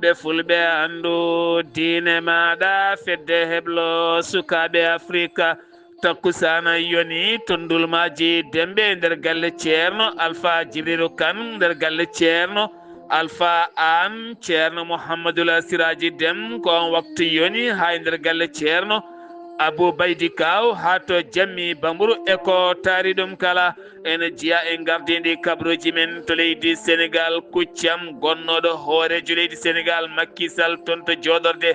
ɓiɓɓe fulɓe andu diine maɗa fedde heblo sukaɓe afrika takkusana yoni tondulmaji dembe nder galle ceerno alpha djibrilu kane nder galle ceerno alpha an ceerno mouhamadoula siraji dem ko on waktu yoni ha nder galle ceerno abou baydi kaw ha to jammi bambourou eko taari ɗum kala ene jiya en gardidi kabruji men to leydi sénégal kuccam gonnoɗo hoorejo leydi sénégal Macky Sall toon to jooɗorde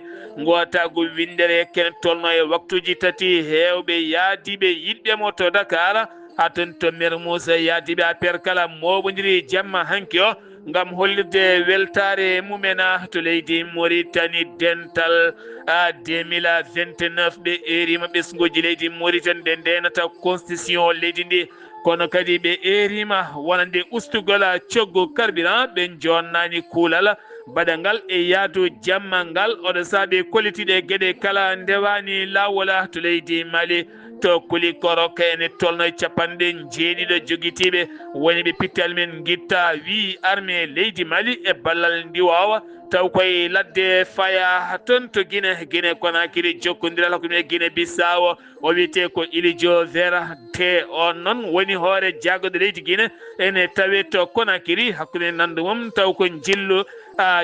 gotago windere ken tolno e waktuji tati hewɓe yaadiɓe yiɗɓemo to Dakar ha toon to Mermoz yaadiɓe APR kala moɓodiri jamma hanki o ngam hollirde weltare mumena to leydi Mauritanie dental 2029 ɓe erima ɓesguji leydi Mauritanie nde ndenata constitution leydi ndi kono kadi ɓe erima wonande ustugol coggu carburant ɓe jonnani kuulal baɗa ngal e yaadu jamma ngal oɗo saabi kollitiɗe gueɗe kala ndewani lawol to leydi Mali to kuli korok ene tolno capanɗe jeeɗiɗo joguitiɓe woni ɓe pittal men guitta wi armée leydi Mali e ballal ndiwawa taw koye ladde faya toon to Guinée Conakry jokkodiral hakkude Guinée Bissau o wiyete ko Ilidio Verte on noon woni hoore jaggoɗo leydi Guinée ene tawe to Conakry hakkude nandu mum taw ko jillu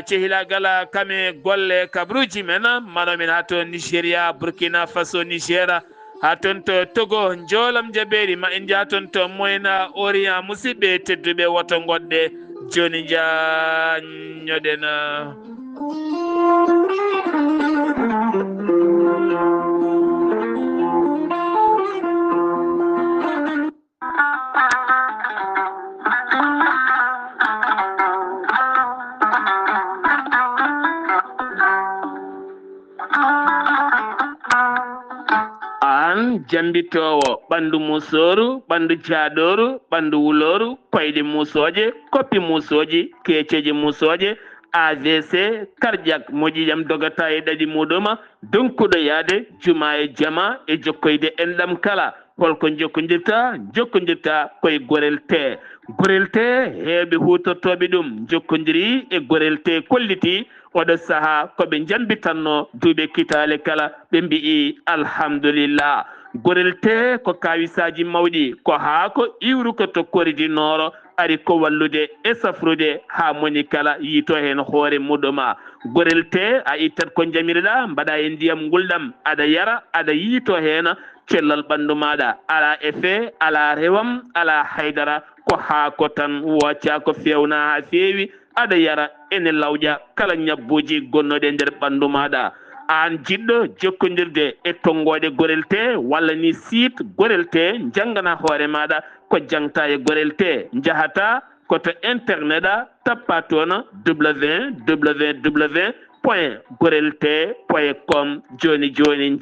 cehilagal kame golle kabruji men manomen ha to Nigéria Burkina Faso Niger ha toon to Togo joolam jaɓeri ma en jaa toon to Moyen Orient musidɓe tedduɓe woto goɗɗe joni jañoɗen jambitowo ɓandu musoru ɓandu jaaɗoru ɓandu wuloru koyɗe musoje koppi musoji keceji musoje AVC cardiaque moƴƴijam dogata e ɗaɗi muɗuma donkuɗo yaade juma e jama e jokkoyde enɗam kala holko jokkodirta koye gorel te heɓe hutortoɓe ɗum jokkodiri e gorel te kolliti oɗo saaha koɓe jambitanno duuɓe kitale kala ɓe mbi'i alhamdulillah gorel te ko kawisaji mawɗi ko haako iwru ko to koridi nooro ari ko wallude e safrude ha moni kala yiito hen hoore muɗuma gorel te a ittat ko jamireɗa mbaɗa e ndiyam gulɗam aɗa yara aɗa yiito hen cellal ɓandu maɗa ala effet ala rewam ala haydara ko haako tan wocca ko fewna ha feewi aɗa yara ene lawƴa kala ñabbuji gonnoɗe nder ɓandu maɗa an jiɗɗo jokkodirde e tonggode gorel te walla ni site gorel te janggana hoore maɗa ko jangta e gorel te jahata koto internet tappa toon www.gorelte.com joni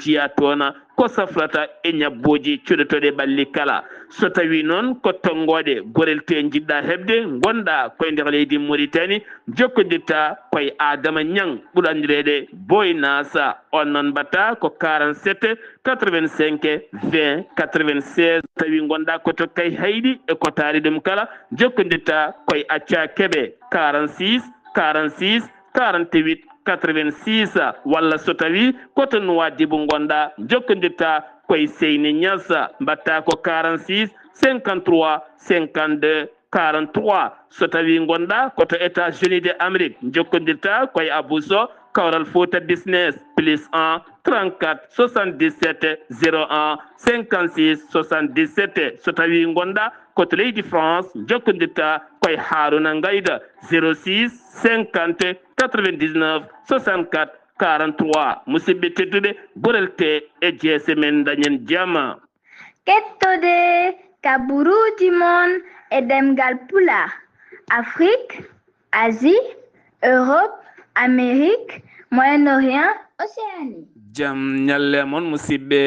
jiya toon ko safrata e ñabbuji cuɗotoɗe ɓalli kala so tawi noon ko tonggode gorel te jiɗɗa heɓde gonɗa koye nder leydi Mauritanie jokkodirta koye Adama Niang ɓuurandireɗe Boy Nasa on noon mbatta ko 47 85 20 96 tawi gonɗa koto kay hayɗi e ko taari ɗum kala jokkodirta koye Acca Keɓe 46 46 48 86 walla so tawi koto Nouadhibou gonɗa jokkodirta koye Seyni Niass mbatta ko 46 53 52 43 so tawi gonɗa koto États-Unis d'Amérique jokkodirta koye Abou Sow Kawral Fouta Business +1 34 77 01 56 77 so tawi gonɗa koto leydi France jokkodirta koye Harouna Ngayda 06 50 99 64 43 musidɓe tedduɓe gorel te e jeese men dañen jama kettode kaburuji mon e demgal pula Afrique Asie Europe Amérique Moyen-Orient Océanie jam ñalle mon musidɓe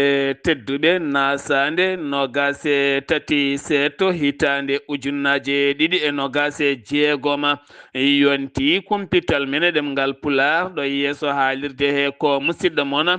tedduɓe nasande nogase tati seeto hitande ujunnaje ɗiɗi e nogase jeegoma yonti kumpital men ɗemgal pular ɗo yeeso haalirde he ko musidɗo mon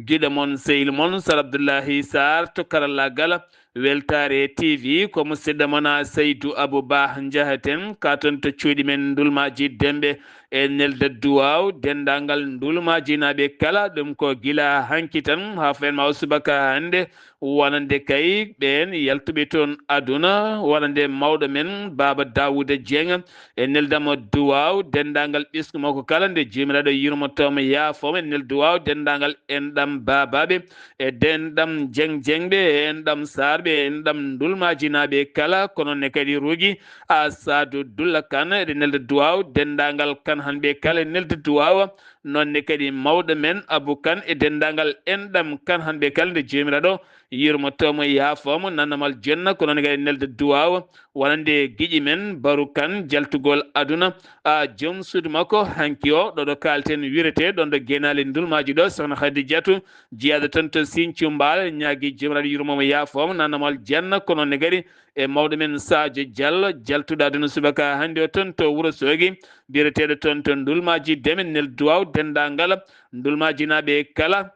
guiɗo mon sehil mon Sar Abdoullahi Sarr to karallagal weltare tv ko musidɗo mona Seydou Abouba jahaten ka toon to cuuɗi men dulmaji dembe e nelde duwaw dendagal dulmaji naɓe kala ɗum ko gila hanki tan ha fen ma subaka hande wonande kay ɓen yaltuɓe toon aduna wonande mawɗo men Baba Dawouda Dieng e neldamo duwaw dendagal ɓesgu makko kala nde jomiraɗo yurmotomo yaafoma e nel duwaw dendagal enɗam babaɓe e denɗam jengɓe e enɗam sarɓe e enɗam dulmaji naɓe kala kono ne kadi ruugui a Sadou Dulla Kane eɗe nelde duwaw dendagal kan hanɓe kala e nelde duwawa nonne kadi mawɗo men Abou Kane e dendagal enɗam kan hanɓe kala nde jomiraɗo yurmotomo yaafoma nanamal jonna ko noon kadi nelde duwawa wonande guiƴi men Barou Kane jaltugol aduna a joom suudu makko hanki o ɗoɗo kalten wirete ɗon ɗo guenali dulmaji ɗo sokhna Khadidiatou jeyaɗo toon to Sinthiou Mbal ñaagui jomiraɗo yurmomo yaafoma nanamal janna ko noon kadi e mawɗo men Sadio Diallo jaltuɗo aduna subaka hande o toon to Wourossogui bireteɗo toon to dulmaji demen nel duwaw dendagal dulmaji naɓe kala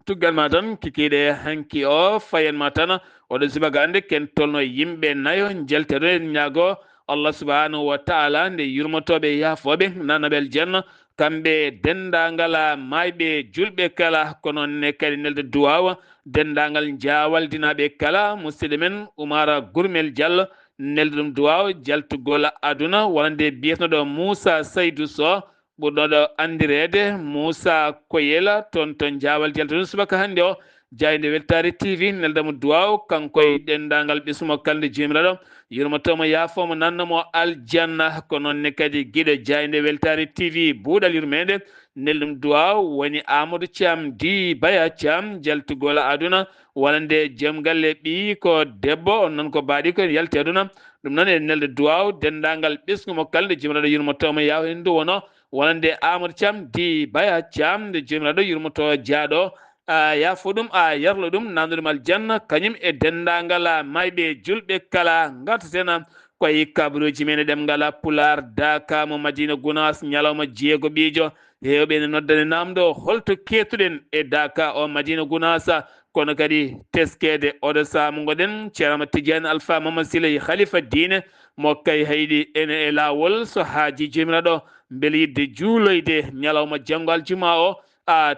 tuggal ma tan kikiɗe hanki o fayenma tan oɗo subaka hande ken tolno yimɓe nayo jalteɗo en ñaago Allah subhanahu wa taala nde yurmotoɓe yaafoɓe nanabel janna kamɓe dendagal mayɓe julɓe kala kono ne kadi nelde duwawa dendagal jawaldinaɓe kala musidɗo men Oumar Gourmel Diallo nelde ɗum duwaw jaltugol aduna wonande biyetnoɗo Moussa Seydou Sow ɓurɗoɗo andirede Moussa Koyela toon to jawal jalta ɗum subaka hande o jayde weltare tv neldamo duwaw kankoye dendagal ɓesmo kalde jomiraɗo yurmotomo yaafoma nannamo aljanna ko noonne kadi guiɗo jayde weltare tv buuɗal yurmede nelɗum duwaw woni Amadou Thiam di Baya Thiam jaltugol aduna wonande joom galle ɓi ko debbo on noon ko baaɗi ko yalti aduna ɗum noon e nelde duwaw dendagal ɓesgumo kalde jomiraɗo yurmotomo yaw hen ndu wono wonande Amadou Thiam di Baya Thiam nde jomiraɗo yurmoto jaaɗo yaafo ɗum a yarlo ɗum nannuɗum aljanna kañum e dendagal mayɓe julɓe kala gartatena koye kabaruji men e ɗemgal Pular Daka mo Madina Gounass ñalawma jeego ɓiijo hewɓe ne noddane namdo holto ketuɗen e Daka o Madina Gounass kono kadi teskede oɗo saamu goɗen ceerno Tidiane Alpha Mamadou Siley khalifa diine mo kay hayɗi ene e lawol so haaji jomiraɗo beele yidde juuloyde ñalawma janggo aljuma o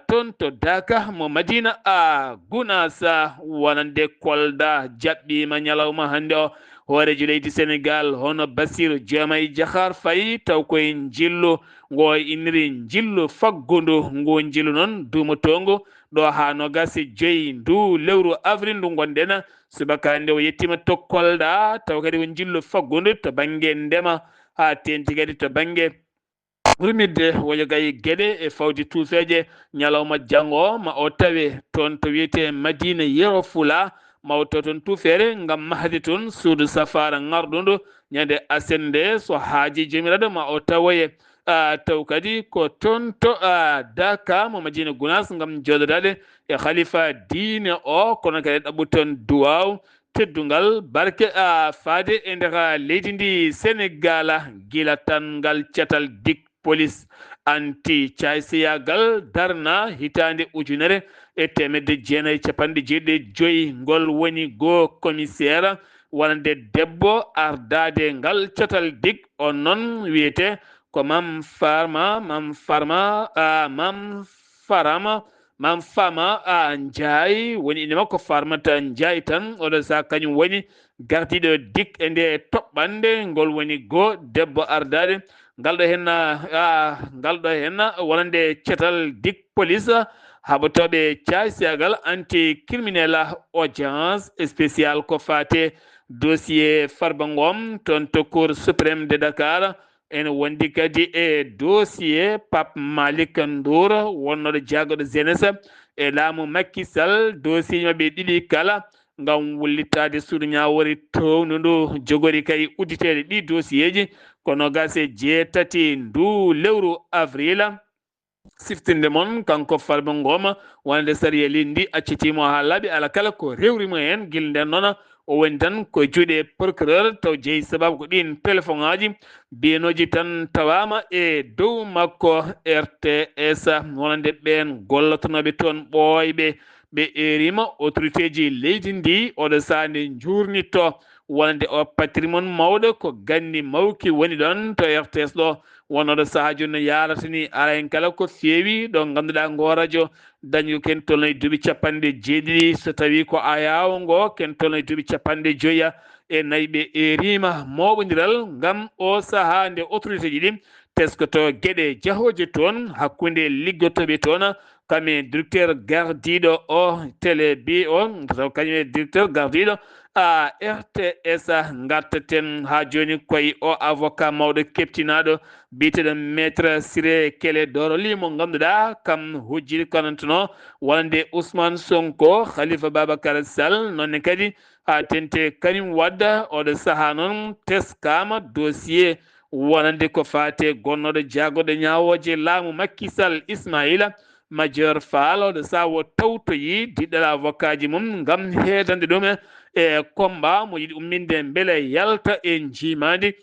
toon to Daka mo Madina Gounass wonande Kolda jaɓɓima ñalawma hande o hoorejo leydi Sénégal hono Bassirou Diomaye Diakhar Faye taw koye jillu ngo inniri jillu faggudu ngu jillu noon duumotongu ɗo ha nogasi joyyi ndu lewru avril ndu gonɗen subaka hande o yettima to Kolda taw kadi ko jillu faggudu to banggue ndema ha tenti kadi to banggue rumidde woyo gay gueɗe e fawde tuufeje ñalawma janggo ma o tawe toon to wiyete Madina Yero Fula ma o taw toon tuufere gam mahde toon suudu safara ngarɗudu ñande asende so haaji jomiraɗo ma o tawoye taw kadi ko toon to Daka mo Madina Gounass gam joɗodade e khalifa diine o kono kadi ɗaɓɓu toon duwaw teddugal barke faade e nder leydi ndi Sénégal gila tan ngal cetal dik police anti caysiyagal darna hitande ujunere e temedde jeenayyi capanɗe jeeɗiɗi ngol woni go commissaire wonande debbo ardade ngal cetal dik on noon wiyete ko Mam Fama Ndiaye woni inde makko Farmata Ndiaye tan oɗo sa kañum woni gardiɗo dik e nde toɓɓande ngol woni go debbo ardade ngal ɗo henna wonande cetal dik police haɓatoɓe caysiyagal anti criminel audience spécial ko fate dossier Farba Ngom toon to cour suprême de Dakar ene wondi kadi e dossier Pape Malick Ndour wonnoɗo jaagoɗo jeunesse e laamu Macky Sall dossier maɓe ɗiɗi kala ngam wullitade suudu ñawori townu ndu jogori kay udditede ɗi dossier ji kono gase jeetati ndu lewru avril siftinde moon kanko Farba Ngom wonde sariya lindi accitimo ha laaɓi ala kala ko rewrimo hen guila nden noon o woni tan ko juuɗe procureur taw jeeyi sababu ko ɗin téléphone aji biyanoji tan tawama e dow makko RTS wonande ɓen gollatonoɓe toon ɓooyɓe ɓe erima autorité ji leydi ndi oɗo sande jurnitto wonde o patrimoine mawɗo ko ganni mawki woni ɗon to RTS ɗo wonoɗo sahaji no yarata ni ara en kala ko feewi ɗo ganduɗa ngo radio dañi ken tolno e duuɓi capanɗe jeeɗiɗi so tawi ko ayawo ngo ken tolno e duuɓi capanɗe joyya e nayyi ɓe erima mawɓodiral ngam o saaha nde autorité ji ɗi teskoto gueɗe jahoje toon hakkude liggotoɓe toon kame directeur gardiɗo o télé bi o taw kañum e directeur gardiɗo a RTS gartaten ha joni koye o avocat mawɗo keptinaɗo biteɗo maître Siré Kélédor Ly mo ganduɗa kam hujjiri kanantono wonde Ousmane Sonko Khalifa Babacar Sall nonne kadi ha tente Karim Wade oɗo saaha noon teskama dossier wonande ko fate gonnoɗo jaagoɗo ñawoje laamu Macky Sall Ismaïla Madior Fall oɗo sawo tawtoyi diɗɗal avocat ji mum ngam heetande ɗum e combat mo yiɗi umminde beele yalta e jimadi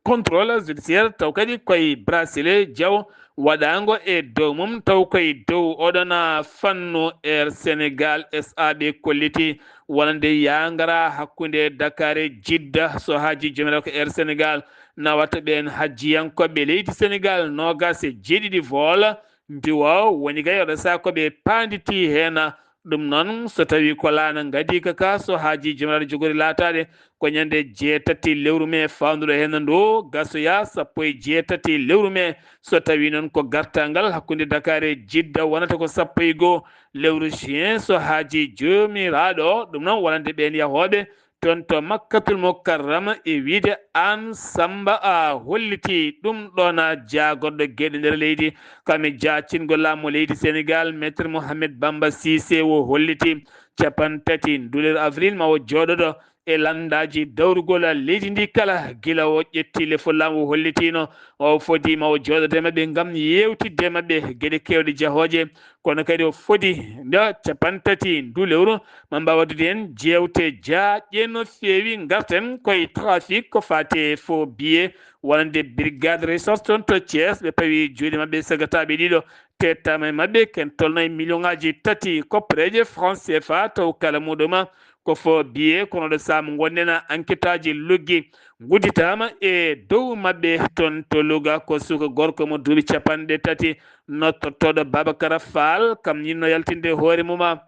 contrôle judiciaire taw kadi koye bracelet diaw waɗango e dow mum taw koye dow oɗon fannu Air Sénégal SA ɓe kolliti wonande yangara hakkude Dakar e Jidda so haji jomirawo ko Air Sénégal nawata ɓen hajjiyankoɓe leydi Sénégal nogas e jeeɗiɗi vol ndiwo woni kay oɗo saha koɓe panditi hen ɗum noon so tawi ko laana gadi kaka so haji jomiraɗo jogori latade ko ñande jeetati lewru me fanduɗo hen ndu gasoya sappo e jeetati lewru me so tawi noon ko gartangal hakkude Dakar e Jidda wonata ko sappo e goho lewru juin so haji jomiraɗo ɗum noon wonande ɓen yahoɓe toon to Makkatul Mukarrama e wiide An Samba a holliti ɗum ɗon jaagoɗɗo gueɗe nder leydi kame jacingol laamu leydi Sénégal maître Mohamed Bamba Cissé o holliti capantati ndulel avril ma o jooɗoɗo e landaji dawrugol leydi ndi kala gila o ƴetti le fullamu o hollitino o foti ma o jooɗote mabɓe ngam yewtidde mabɓe gueɗe kewɗe jahoje kono kadi o foti nde capantati ndu lewru ma mbawa waddude hen jewte jaaƴe no feewi garten koye trafic ko fate faux billet wonande brigade recherche toon to Thiès ɓe pawi juuɗe mabɓe sagataɓe ɗiɗo tettama e mabɓe ken tolno e million ngaji tati koppareje franc CFA taw kala muɗuma ko fo biye kono ɗo saama gonnen enquête aji luggi gudditama e dow mabɓe toon to Louga ko suka gorko mo duuɓi capanɗe tati nottotoɗo Babacara Fall kam yinno yaltinde hoore muma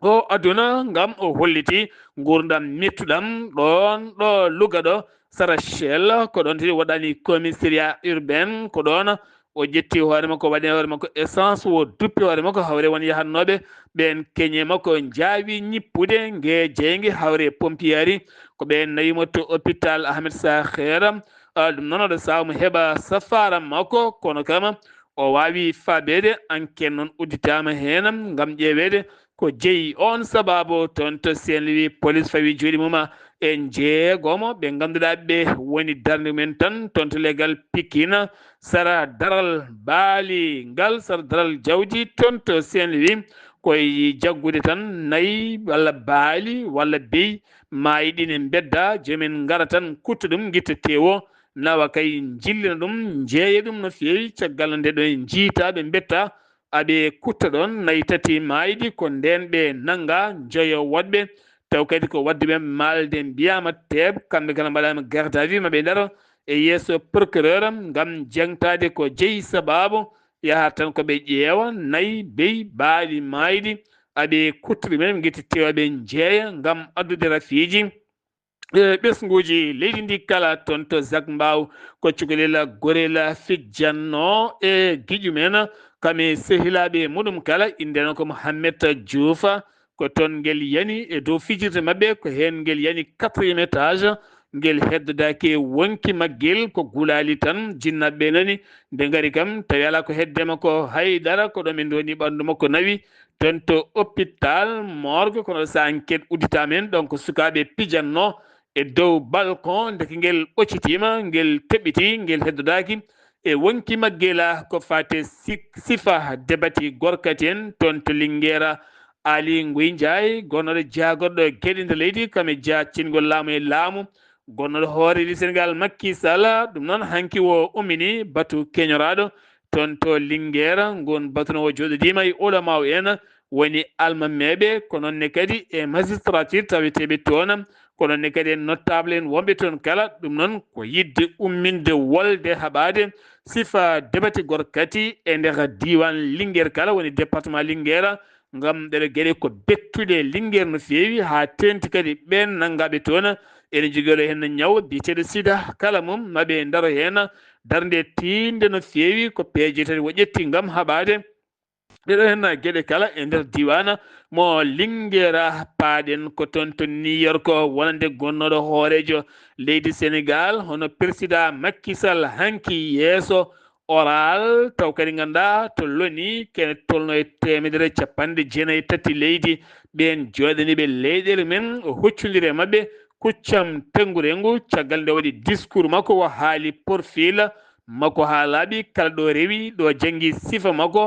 o aduna ngam o holliti gurdam mettuɗam ɗon ɗo Louga ɗo Sarachel ko ɗon tiri waɗani commissariat urbain ko ɗon o ƴetti hoore makko waɗi hoore makko essence o duppi hoore makko hawre won yahannoɓe ɓen keñe makko jaawi ñippude ngue jeygue hawre pompieri ko ɓen nawimo to hôpital Ahmed Sakhir ɗum noon oɗo saha mo heeɓa safara makko kono kam o wawi fabede enquête noon udditama hen gam ƴeewede ko jeeyi on sababu toon to Saint-Louis police fawi juuɗe mum e jeegomo ɓe ganduɗa ɓe woni darde men tan toon to leggal Pikine sara daral baali ngal sara daral jawdi toon to Saint-Louis koye jaggude tan nayyi walla baali walla beyi maayi ɗi ne bedda jomumen gara tan kutta ɗum guitta tewo nawa kay jillina ɗum jeeya ɗum no feewi caggal nde ɗo jiita ɓe betta aɓe kutta ɗon nayyi tati maayiɗi ko nden ɓe nanga joyo woɗɓe taw kadi ko wadduɓe malde mbiyama teeb kamɓe kala mbaɗama garde à vue maɓe nder e yeeso procureur ngam jengtade ko jeeyi sababu yaha tan koɓe ƴeewa nayyi beyi baali maayiɗi aɓe kutta ɗumen guitta tewaɓe jeeya ngam addude rafiji ɓesguji leydi ndi kala toon to Zac Mbao ko cukalel gorel fijjanno e guiƴumen kame sehilaɓe muɗum kala indeno ko Mouhamed Diouf ko toon ngel yani e dow fijirde mabɓe ko hen ngel yani 4e étage ngel heddodaki wonki maggel ko gulali tan jinnaɓe nani nde gaari kam tawi ala ko heddema ko haydara ko ɗo min doni ɓandu makko nawi toon to hôpital morgue kono sa enquête udditama hen donc sukaɓe pijanno e dow balcon deke ngel ɓoccitima ngel teɓɓiti ngel heddodaki e wonki maggela ko fate sifa debati gorkati en toon to Linguére Ali Nguy Ndiaye gonnoɗo jagorɗo gueɗe nder leydi kame jacingol laamu e laamu gonnoɗo hooredi Sénégal Macky Sall ɗum noon hanki o ummini batu keñoraɗo toon to Linguére gon batu no o joɗodima e ulama en woni almameɓe ko noonne kadi e magistrature taweteɓe toon ko noonne kadi en notable en wonɓe toon kala ɗum noon ko yidde umminde wolde haɓade sifa debati gorkati e nder diwan Linguére kala woni département Linguére ngam ɗeɗo gueɗe ko bettuɗe Linguére no fewi ha tenti kadi ɓen naggaɓe toon ene joguiɗo hen ñaw biteɗo sida kala mum maɓe daaro hen darde tinde no fewi ko peeje tati o ƴetti gam haɓade ɗeɗo hen gueɗe kala e nder diwana mo Linguére paaɗen ko toon to New York wonande gonnoɗo hoorejo leydi Sénégal hono président Macky Sall hanki yeeso oral taw kadi ganduɗa to loni kene tolno e 153 leydi ɓen joɗaniɓe leyɗele men huccodire mabɓe kuccam tenggude ngu caggal nde waɗi discours makko o haali profil makko ha laaɓi kala ɗo rewi ɗo janggui sifa makko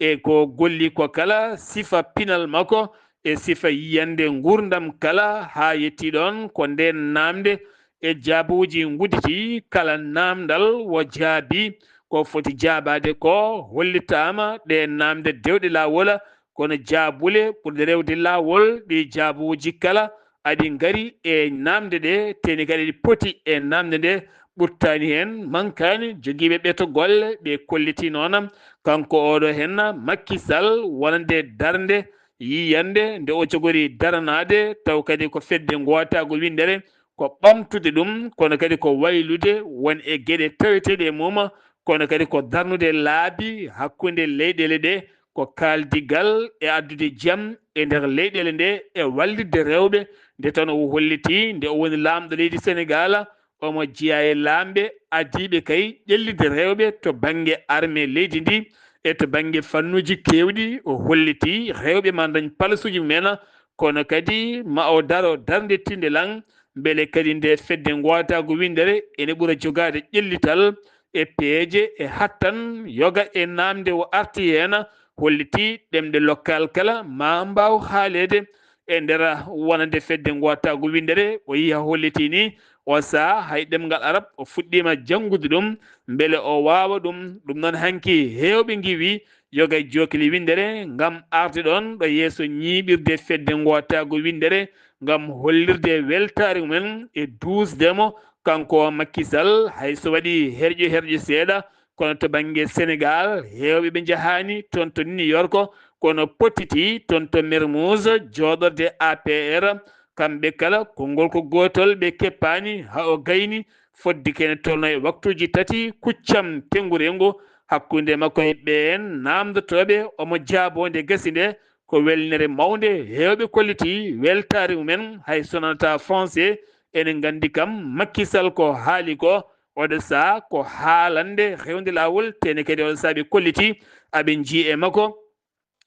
e ko golli ko kala sifa pinal makko e sifa yiyande gurdam kala ha yetti ɗon ko nden namde e jaabuji gudditi kala namdal wo jaabi ko foti jaabade ko hollitama ɗe namde dewɗe lawol kono jaabule ɓurde rewde lawol ɗi jaabuji kala aɗi gari e namde ɗe teni kadi ɗi poti e namde nde ɓurtani hen mankani joguiɓe ɓeeto golle ɓe kolliti noon kanko oɗo hen Macky Sall wonande darde yiyande nde o jogori daranade taw kadi ko fedde gotago windere ko ɓamtude ɗum kono kadi ko waylude won e gueɗe taweteɗe e mum kono kadi ko darnude laabi hakkude leyɗele ɗe ko kaldigal e addude jaam e nder leyɗele nde e wallidde rewɓe nde tan o holliti nde o woni lamɗo leydi Sénégal omo jeeya e lamɓe adiɓe kay ƴellide rewɓe to banggue armée leydi ndi e to banggue fannuji kewɗi o holliti rewɓe ma dañ palasuji mumen kono kadi ma o daro darde tinde lang beele kadi nde fedde gotago windere ene ɓuura jogade ƴellital e peeje e hattan yoga e namde o arti hen holliti ɗemɗe lokkal kala ma mbaw haalede e nder wonande fedde gotago windere o yi ha holliti ni o saaha hay ɗemgal arab o fuɗɗima janggude ɗum beele o wawa ɗum noon hanki hewɓe giwi yoga e jokili windere gam arde ɗon ɗo yeeso ñiɓirde fedde gotago windere gam hollirde weltare mumen e dusdemo kanko Macky Sall hayso waɗi herƴo seeɗa kono to banggue Sénégal hewɓe ɓe jahani toon to New York kono potiti toon to Mermoz joɗorde APR kamɓe kala konngol ko gotol ɓe keppani ha o gayni fodde kene tolno e waktuji tati kuccam tenggurengo hakkude makko e ɓen namdotoɓe omo jaabode gasi nde ko welnere mawde hewɓe kolliti weltare mumen hay sonata français enen gandi kam Macky Sall ko haali ko oɗo saaha ko haalande rewde lawol tene kadi oɗo saaha ɓe kolliti aɓe jii e makko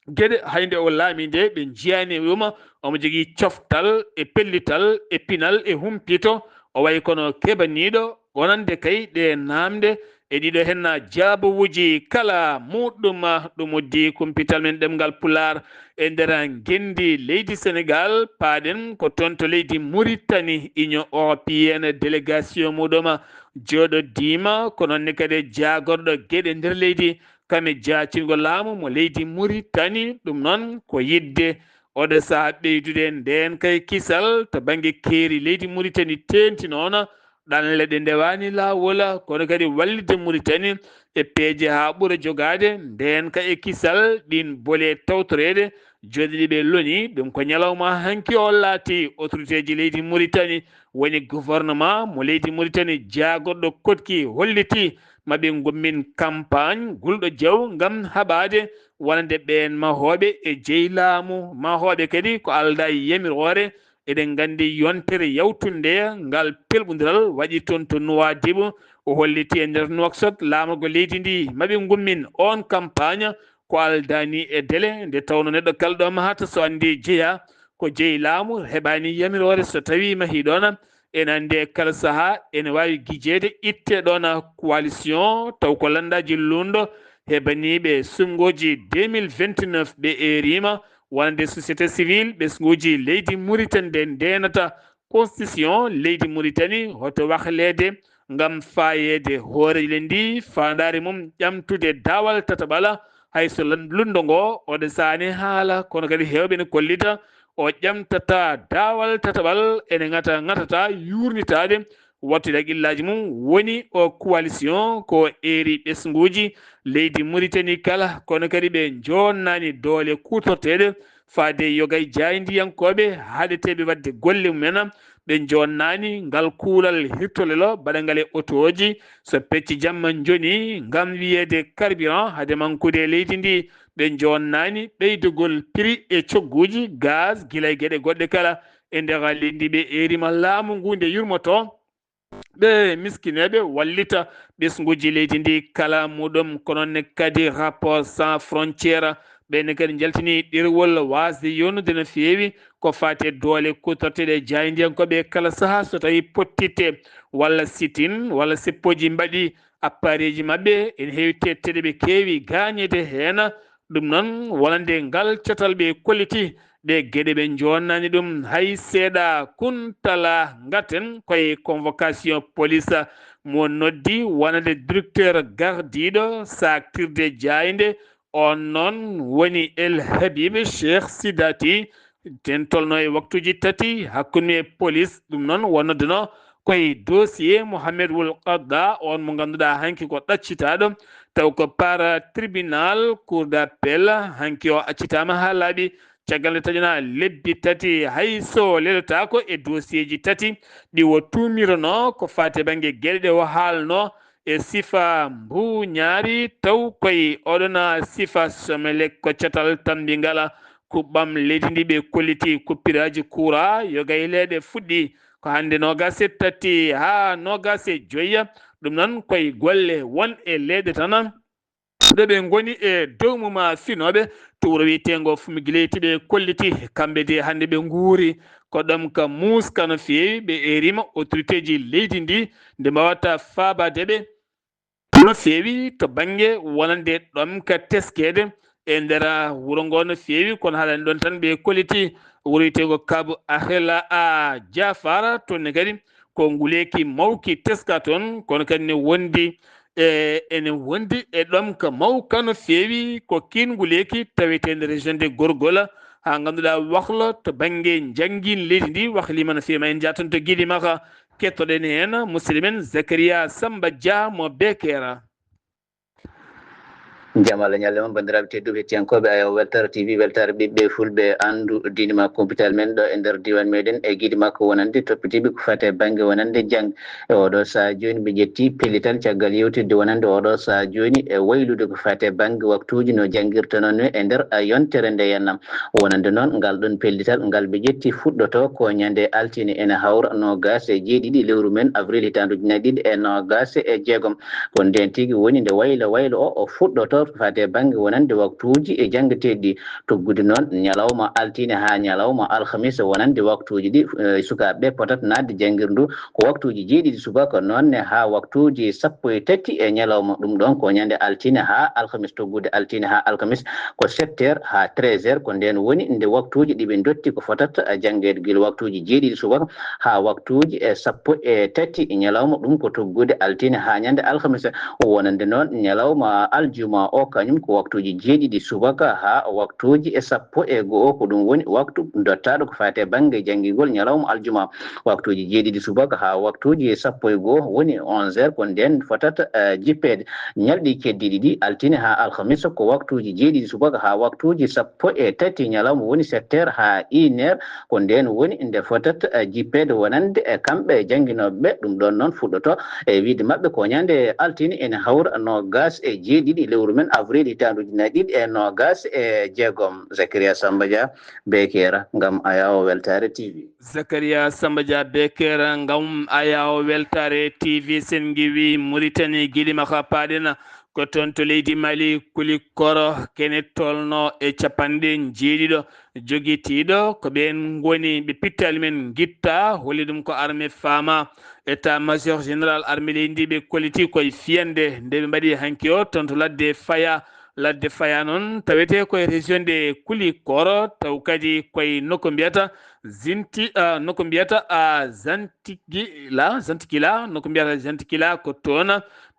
gueɗe hayde o laami nde ɓe jiyani ɗum omo jogui coftal e pellital e pinal e humpito o way kono keɓaniɗo wonande kay ɗe namde e ɗiɗo hen jaabuwuji kala muɗɗum ɗum uddi kumpital men ɗemgal pular e nder gendi leydi Sénégal paaɗen ko toon to leydi Mauritanie Union européenne délégation muɗum joɗodima ko noonne kadi jagorɗo gueɗe nder leydi kame jaacingo laamu mo leydi Mauritanie ɗum noon ko yidde oɗo saaha ɓeydude nden kay kisal to banggue keeri leydi Mauritanie tenti noon ɗanle ɗe ndewani lawol kono kadi wallide Mauritanie e peeje ha ɓuura jogade nden ka e kisal ɗin boole tawtorede joɗiɗiɓe loni ɗum ko ñalawma hanki o laati autorité ji leydi Mauritanie woni gouvernement mo leydi Mauritanie jagorɗo kotki holliti maɓe gommin campagne gulɗo jaw gam haɓade wonande ɓen mahoɓe e jeylaamu mahoɓe kadi ko alda yamirore eɗen gandi yontere yawtunde ngal pelɓodiral waɗi toon to Nouadhibou o holliti e nder Nouakchott laamugo leydi ndi maɓe gummin on campagne ko aldani e délai nde tawno neɗɗo kala ɗo mahata so andi jeeya ko jeylaamu heɓani yamirore so tawi mahi ɗon ene andi kala saaha ene wawi guijede itte ɗon coalition taw ko landaji lundo heɓaniɓe sungoji 2029 ɓe erima wonde société civile ɓe sungoji leydi Mauritanie nde ndenata constitution leydi Mauritanie hoto wahlede gam fayede hoorele ndi fandare mum ƴamtude dawal tataɓala hayso lundongo o de sani haala kono kadi hewɓe ne kollita o ƴamtata dawal tatabal ene gatata yurnitade wattude haqqillaji mum woni o coalition ko eri ɓesguji leydi Mauritanie kala kono kadi ɓe jonnani doole kutorteɗe faade yogay jaydiyankoɓe haɗeteɓe wadde golle mumen ɓe jonnani ngal kuulal hirtolelo baɗangal e otoji so pecci jamma joni ngam wiyede carburant haade mankude leydi ndi ɓe jonnani ɓeydogol prix e cogguji gaz guila e gueɗe goɗɗe kala e nder leydi ɓe erima laamu ngu nde yurmoto ɓe miskineɓe wallita ɓesguji leydi ndi kala muɗum kononne kadi rapport sans frontiére ɓenne kadi jaltini ɗerwol wasde yonnude no feewi ko fate doole kutorteɗe jaydiyankoɓe kala saaha so tawi pottitte walla sitin walla seppoji mbaɗi appareil ji mabɓe ene heewi tetteɗe ɓe keewi gañede hen ɗum noon wonande ngal cotal ɓe kolliti ɗe gueɗe ɓe jonnani ɗum hay seeɗa kuntala gaten koye convocation police mo noddi wonande directeur gardiɗo saktirde jayde on noon woni El Habib Cheikh Sidati ten tolno e waktuji tati hakkude police ɗum noon wonnoduno koye dossier Mohamed Wul Qadda on mo ganduɗa hanki ko ɗaccitaɗo taw ko par tribunal cour d'appel hanki o accitama ha laaɓi caggal nde taƴana lebbi tati hayso leɗotako e dossier ji tati ɗi wo tumirono ko fate banggue gueɗe ɗe o haalno e sifa mbuñaari taw koye oɗona sifa somelek ko catal tambi ngala kuɓɓam leydi ndi ɓe kolliti kuppiraji coura yo gayleɗe fuɗɗi ko hande nogase tati ha nogase joyya ɗum noon koye golle won e leyɗe tan ɗo ɓe goni e dow muma finoɓe to wuro wiyetengo Fumigileyti ɓe kolliti kamɓe de hande ɓe guuri ko ɗum ka muska no feewi ɓe erima autorité ji leydi ndi nde mbawata fabadeɓe no feewi to banggue wonande ɗom ka teskede e nder wuro ngo no feewi kono haalani ɗon tan ɓe kolliti wuro wiyetego Kaabu Ahela a Diafara toonne kadi ko nguleki mawki teska toon kono kadi ne wondi ene wondi e ɗom ka mawka no feewi ko kinguleki tawetende région de Gorgola ha ganduɗa wahlo to banggue jangguin leydi ndi wahlima no feewi ma en jatan to guiɗi maka kettoɗen hen musidɗo Zakaria Samba Dia mo Bekera. jamala ñalle moon bandiraɓe tedduɓe hettiyankoɓe ayo weltare tv weltare ɓiɓɓe fulɓe andu dine makko hôpital men ɗo e nder diwan meɗen e guiɗi makko wonande toppitiɓe ko fate banggue wonande jang e oɗo saha joni ɓe ƴetti pellital caggal yewtidde wonande oɗo saha joni e waylude ko fate banggue waktuji no jangguirta noon e nder yontere nde yennam wonande noon ngal ɗon pellital ngal ɓe ƴetti fuɗɗoto ko ñande altine ene hawra nogas e jeeɗiɗi lewru men avril hitanduji nayi ɗiɗi e nogas e jeegom ko nden tigui woni nde waylo waylo o fuɗɗoto fate banggue wonande waktuji e janggueteɗi toggude noon ñalawma altine ha ñalawma alhamisa wonande waktuji ɗi sukaɓeɓe potat nadde jangguirndu ko waktuji jeeɗiɗi subaka nonne ha waktuji sappo e tati e ñalawma ɗum ɗon ko ñande altine ha alhamis toggude altine ha alhamis ko 7h ha 13h ko nden woni nde waktuji ɗiɓe dotti ko fotat jangguede guila waktuji jeeɗiɗi subaka ha waktuji e sappo e tati ñalawma ɗum ko toggude altine ha ñande alhamisa wonande noon ñalawma aljuma o kañum ko waktuji jeeɗiɗi subaka ha waktuji e sappo e go'o ko ɗum woni waktu dottaɗo ko fate banggue jangguigol ñalawma aljuma waktuji jeeɗiɗi subaka ha waktuji e sappo e goho woni 11h ko nden fotata jippede ñalɗi keddiɗi ɗi altine ha alhamisa ko waktuji jeeɗiɗi subaka ha waktuji sappo e tati ñalawma woni 7h ha 1h ko nden woni nde fotata jippede wonande e kamɓe jangguinoɓeɓe ɗum ɗon noon fuɗɗoto e wiide mabɓe ko ñande altine ene hawra nogas e jeeɗiɗi lewru men avril hitanduji nayi ɗiɗi e nogas e jeegom. Zakaria Samba Dia Bekera ngam ayawo weltare TV. Zakaria Samba Dia Bekera ngam ayawo weltare TV sen giwi Mauritanie guiɗi maka paɗena ko toon to leydi Mali kuli koro kene tolno e capanɗe jeeɗiɗo joguitiɗo ko ɓen goni ɓe pittali men guitta holi ɗum ko armée fama état major général armée leydi ndi ɓe kolliti koye fiyande nde ɓe mbaɗi hanki o toon to ladde faya ladde faya noon tawete koye région de Kulikoro taw kadi koye nokko mbiyata nokko mbiyata Zantikila nokko mbiyata Zantikila ko toon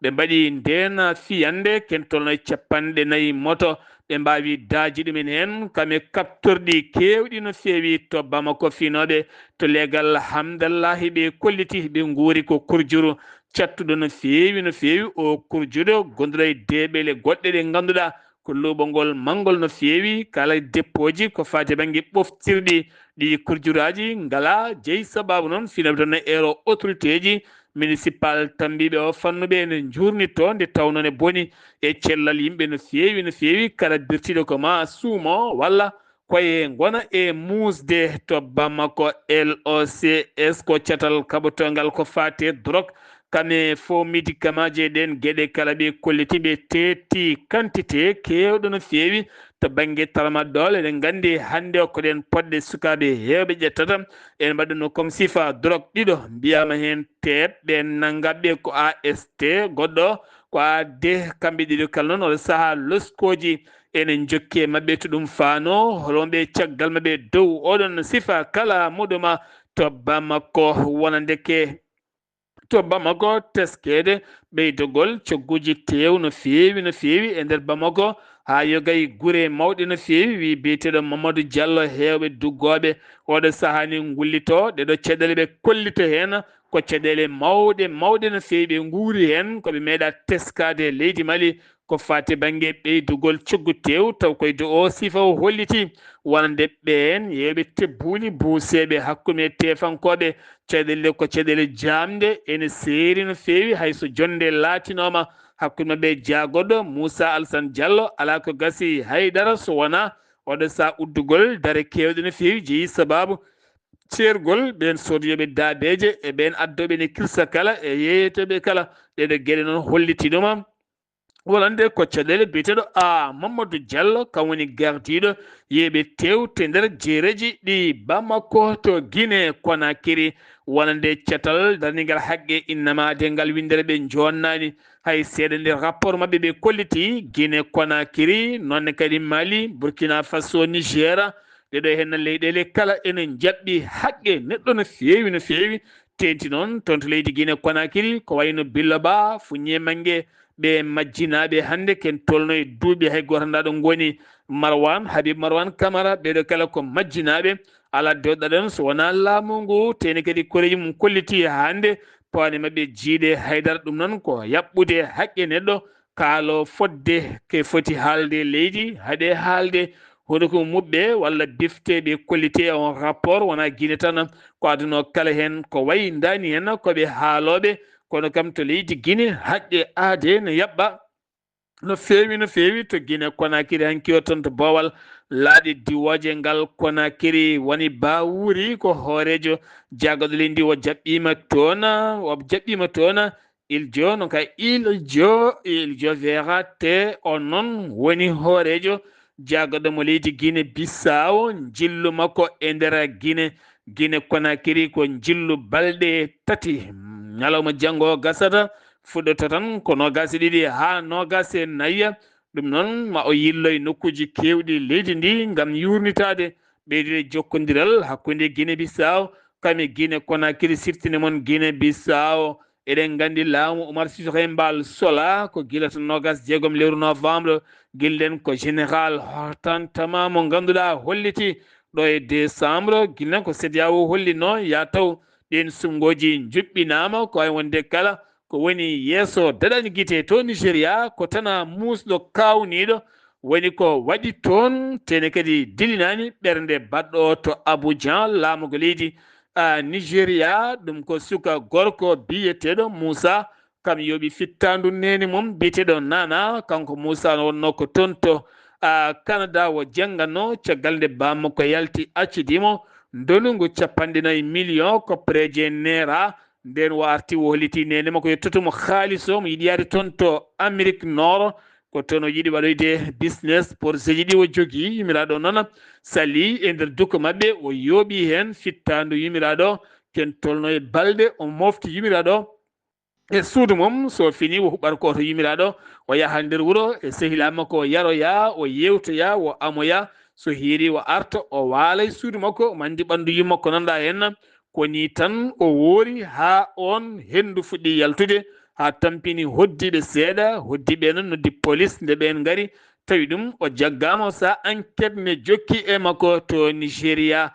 ɓe mbaɗi nden fiyande ken tolno 40 moto ɓe mbawi daaji ɗumen hen kame kaptorɗi kewɗi no fewi to Bamako finoɓe to leegal hamdallahi ɓe kolliti ɓe guuri ko kurjuru cattuɗo no fewi o kurjuɗo gonduɗo e deɓele goɗɗe ɗe ganduɗa ko luɓongol mangol no fewi kala deppoji ko fati banggue ɓoftirɗi ɗi kurjuraji ngala jeeyi sababu noon finaɓe toon no ero autorité ji municipal tambiɓe o fannuɓe ene jurnitto nde tawno ne boni e cellal yimɓe no fewi kala birtiɗo ko ma suumo walla koye gona e musde to Bamako LOCS ko catal kaɓotogal ko fate drogue kame fo médicament je ɗen gueɗe kala ɓe kollitiɓe tetti quantité kewɗo no fewi to banggue tramadol eɗen gandi hande o koɗen poɗɗe sukaɓe hewɓe ƴettata en mbaɗuno comme sifa drogue ɗiɗo mbiyama hen teɓɓe naggaɓe ko AST goɗɗo ko AD kamɓe ɗiɗo kala noon oɗo saaha loskoji enen jokki e mabɓe to ɗum faano holomɓe caggal mabɓe dow oɗon sifa kala muɗuma to Bamako wonandeke to Bamako teskede ɓeydogol cogguji tew no fewi e nder Bamako ha yogay guure mawɗe no fewi wi biyeteɗo Mamadou Diallo hewɓe duggoɓe oɗo sahani gullito ɗeɗo caɗele ɓe kollito hen ko caɗele mawɗe no fewi ɓe guuri hen koɓe meeɗa teskade leydi Mali ko fati banggue ɓeydugol coggu tew taw koye do o sifa o holliti wonande ɓen yeɓe tebbuli buuseɓe hakkude tefankoɓe caɗele ko caɗele jamde ene seeri no fewi hayso jonde laatinoma hakkude mabɓe jaagoɗɗo Moussa Alassane Diallo ala ko gasi haydara so wona oɗo sa uddugol dare kewɗe no fewi jeeyi sababu ceergol ɓen sodoyoɓe daabeje e ɓen addoɓe ne kirsa kala e yeeyeteɓe kala ɗeɗo gueɗe noon hollitiɗuma wolande ko caɗele biyeteɗo Mamadou Diallo kam woni gardiɗo yeɓe tewte nder jeereji ɗi Bamako to Guinée Conakry wonande catal darnigal haqqe innamade ngal windere ɓe jonnani hay seeɗa nder rapport mabɓe ɓe kolliti Guinée Conakry nonne kadi Mali Burkina Faso Niger ɗeɗo henna leyɗele kala enen jaɓɓi haqqe neɗɗo no fewi tenti noon toon to leydi Guinée Conakry ko wayno Biloba Foundié Mangue ɓe majjinaɓe hande ken tolno e duuɓi hay goto ndaɗo goni Habib Marwan Camara ɓeɗo kala ko majjinaɓe ala dewɗaɗon so wona laamu ngu teni kadi koreji mum kolliti hande pawne mabɓe jiiɗe haydara ɗum noon ko yaɓɓude haqqe neɗɗo kaalo fodde ke foti haalde leydi haɗe haalde hono ko muɓɓe walla bifte ɓe kollite on rapport wona Guinée tan ko aduna kala hen ko wayi dani hen koɓe haaloɓe kono kam to leydi Guinée haqqe aade ne yaɓɓa no fewi to Guinée Conakry hanki o toon to Bowal laaɗi diwoje ngal Conakry woni Bawuri ko hoorejo jagaɗo leydi o jaɓɓima toon Ildio no kay Ildio Verate on noon woni hoorejo jagaɗo mo leydi Guinée Bissau jillu makko e nder Guinée Conakry ko jillu balɗe 3 ñalawma janggo gasata fuɗɗata tan ko 22 ha 24 ɗum noon ma o yilloy nokkuji kewɗi leydi ndi gam yurnitade ɓeydude jokkodiral hakkude Guinée Bissau kami Guinée Conakry siftine moon Guinée Bissau eɗen gandi laamu Oumar Sissoko Mbal sola ko guilata 26 lewru novembre guilɗen ko général hortantama mo ganduɗa holliti ɗo e décembre guilɗen ko CEDEAO hollino ya taw ɗen sumgoji juɓɓinama ko way wonde kala ko woni yeeso daɗani guite to Nigéria ko tana musɗo kawniɗo woni ko waɗi toon tene kadi dilinani ɓernde baɗɗo to Abidjan laamugo leydi Nigéria ɗum ko suka gorko biyeteɗo Moussa kam yoɓi fittandu neni mum biyeteɗo Nana kanko Moussa no wonno ko toon to Canada o jangganno caggal nde Bamako yalti accidimo ndolungu 40 million ko préje nera nden o arti o holliti nene makko yettotomo haaliss o mo yiɗi yaade toon to Amérique Nord ko toon o yiɗi waɗoyde business pour seji ɗi o jogui yimiraɗo noon sali e nder dukko mabɓe o yooɓi hen fittandu yimiraɗo ken tolno e balɗe o mofti yimiraɗo e suudu mum so fini wo huɓɓata ko to yimiraɗo o yaha nder wuro e sehilama ko yaroya o yewtoya o amoya so heeri o arta o waala e suudu makko mandi ɓandu yimmakko nanda hen koni tan o woori ha on hendu fuɗɗi yaltude ha tampini hoddiɓe seeɗa hoddiɓe noon noddi police nde ɓen gaari tawi ɗum o jaggama sa enquête ne jokki e makko to Nigéria.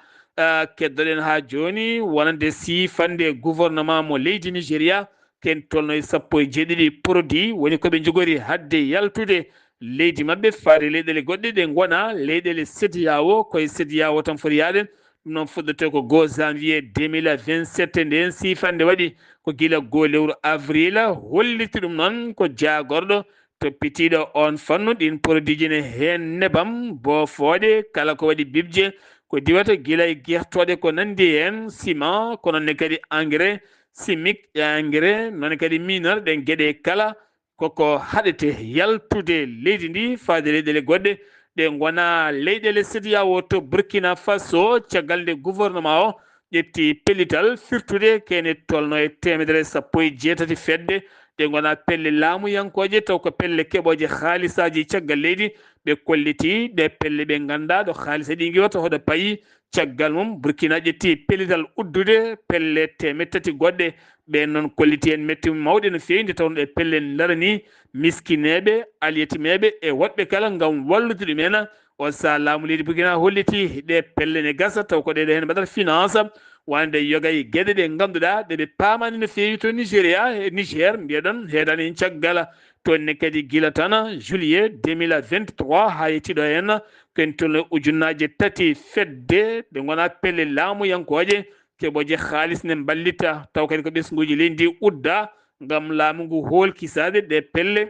Keddoɗen ha joni wonande sifande gouvernement mo leydi Nigéria ken tolno e 17 produit woni koɓe jogori hadde yaltude leydi mabɓe faade leyɗele goɗɗe ɗe gona leyɗele CEDEAO koye CEDEAO tan foti yaade ɗum noon fuɗɗote ko 2 janvier 2027 nden sifande waɗi ko guila 2 lewru avril holliti ɗum noon ko jagorɗo toppitiɗo on fannu ɗin produit ji ne hen nebam bo fooɗe kala ko waɗi bibje ko diwata guila e guertoɗe ko nandi hen ciment ko nonne kadi engrais chimique e engrais noon kadi mineur ɗen gueɗe kala koko haɗete yaltude leydi ndi faade leyɗele goɗɗe ɗe gona leyɗele CEDEAO to Burkina Faso caggal nde gouvernement o ƴetti pellital firtude kene tolno e 160 fedde ɗe gona pelle laamuyankoje taw ko pelle keɓoje haalisaji caggal leydi ɓe kolliti ɗe pelle ɓe ganda ɗo haalisa ɗi giwata hoɗo payi caggal mum Burkina ƴetti pellital uddude pelle 300 goɗɗe ɓe noon kolliti en metti mawɗe no fewi nde tawno ɗe pelle darani miskineɓe aliyetimeɓe e woɗɓe kala gam wallude ɗumen o sa laamu leydi Burkina holliti ɗe pelle ne gasa taw ko ɗeɗo hen mbaɗata finance wande yogay gueɗe ɗe ganduɗa ɗeɓe pamani no fewi to Nigéria e Niger mbiyeɗon heedani en caggal toonne kadi guila tan juillet 2023 ha yettiɗo hen ken tolno ujunnaje 3 fedde ɗe gona pelle laamuyankoje keɓoje haalis ne ballita taw kadi ko ɓesguji leydi ndi udda gam laamu ngu holkisade ɗe pelle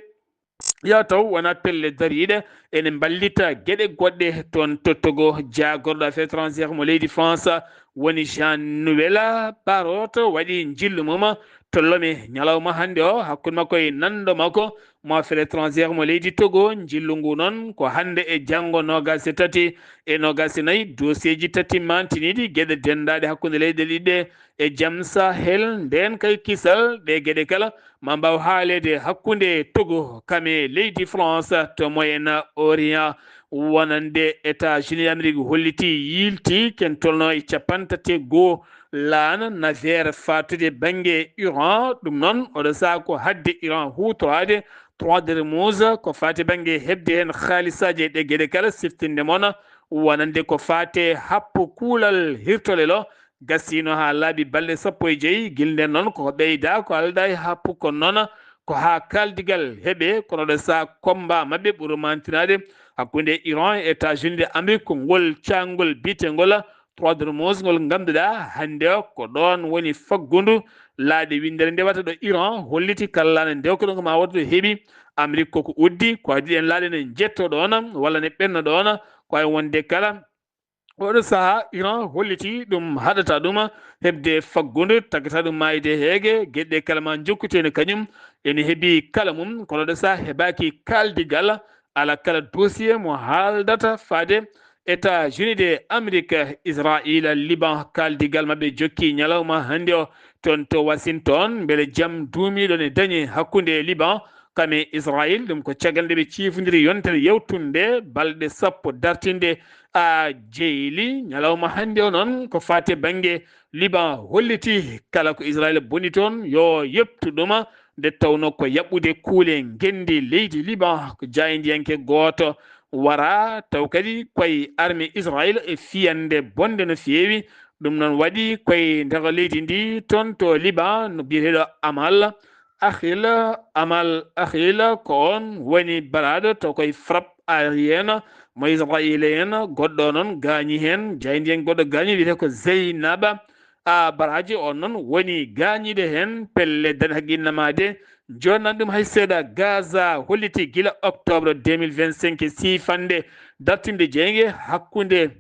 ya taw wona pelle dariɗe ene ballita gueɗe goɗɗe toon to Togo jagorɗo affaire étrangère mo leydi France woni Jean Nouvel Barrot waɗi jillu mum tollome ñalawma hande o hakkude makko e nanɗo makko mo affaire étrangère mo leydi Togo jillu ngu noon ko hande e janggo 23 e 24 dossier ji tati mantiniɗi gueɗe dendaɗe hakkude leyɗele ɗiɗɗe e jaam Sahel nden kay kisal ɗe gueɗe kala ma mbaw haalede hakkude Togo kame leydi France to Moyen Orient wonande États-Unis d'Amérique holliti yilti ken tolno e 31 laana navire fatude banggue Iran ɗum noon oɗo saha ko hadde Iran hutorade 3 Hormuz ko fate banggue hebde hen haalisaji ɗe gueɗe kala siftinde moon wonande ko fate happu kuulal hirtolel gasino ha laaɓi balɗe 15 guilden noon koko ɓeyda ko alda e happu kon noon ko ha kaldigal heeɓe kono ɗo sa combat mabɓe ɓuuro mantinade hakkude Iran e États-Unis d'Amérique ko ngol cangol bitegol 3 Hormuz ngol ganduɗa hande ko ɗon woni faggudu laaɗe windere ndewata ɗo Iran holliti kala ne dewkoɗon ko ma waɗa ɗo heeɓi Amérique koko uddi ko adi en laaɗe ne jetto ɗon walla ne ɓenno ɗon ko ay wonde kala oɗo saaha Iran holliti ɗum haɗata ɗum hebde faggudu tagata ɗum mayde heege gueɗe kala ma jokkuteno kañum ene heeɓi kala mum kono ɗo saaha heɓaki kaldigal ala kala dossier mo haaldata faade États-Unis d'Amérique Israël Liban kaldigal mabɓe jokki ñalawma hande o toon to Washington beele jaam duumiɗo ne dañi hakkude Liban kame Israël ɗum ko caggal nde ɓe cifodiri yontere yewtunde balɗe 10 dartinde a jeyli ñalawma hande o noon ko fate banggue Liban holliti kala ko Israël boni toon yo yeptu ɗuma nde tawno ko yaɓɓude kuule gendi leydi Liban ko jaydiyanke goto wara taw kadi koye armée Israël e fiyande bonde no fewi ɗum noon waɗi koye nder leydi ndi toon to Liban no biyeteɗo Amal Akhil ko on woni baraɗo to koye frappe aérienne mo israélien goɗɗo noon gaañi hen jaydi hen goɗɗo gaañi wiyete ko Zeynaba baraji on noon woni gaañiɗo hen pelle dane haqinnamade jonnan ɗum hay seeɗa Gaza holliti guila octobre 2025 sifande dartinde jeygue hakkude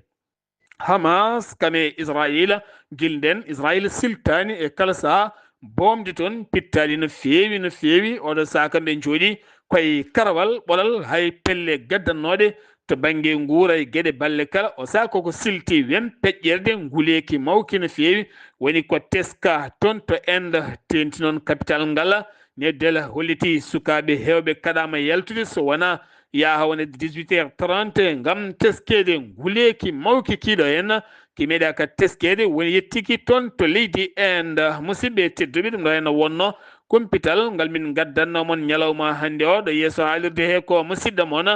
Hamas kame Israël guilden Israël siltani e kala saha bomde toon pittali no fewi oɗo saka ɓe jooɗi koye karawal ɓolal hay pelle gaddannoɗe to bange nguura e gueɗe balle kala o saka koko silti wen peƴƴerde nguleki mawki no feewi woni ko teska toon to inde tenti noon capital ngala ne dela holliti sukaɓe hewɓe kaɗama yaltude so wona yaha wona 18h30 ngam teskede nguleki mawki kiiɗo henna ki meeɗa ka teskede woni yettiki toon to leydi inde musidɓe tedduɓe ɗum ɗo henna wonno kumpital ngal min gaddanno mon ñalawma hannde o ɗo yeeso haalirde he ko musidɗo moon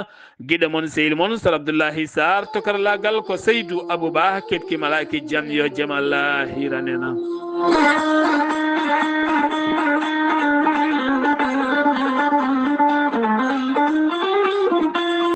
guiɗo moon sehil moon Sar Abdoullahi Sarr to karallagal ko Seydou Abouba ketki malaki jam yo jaam Allah hiranena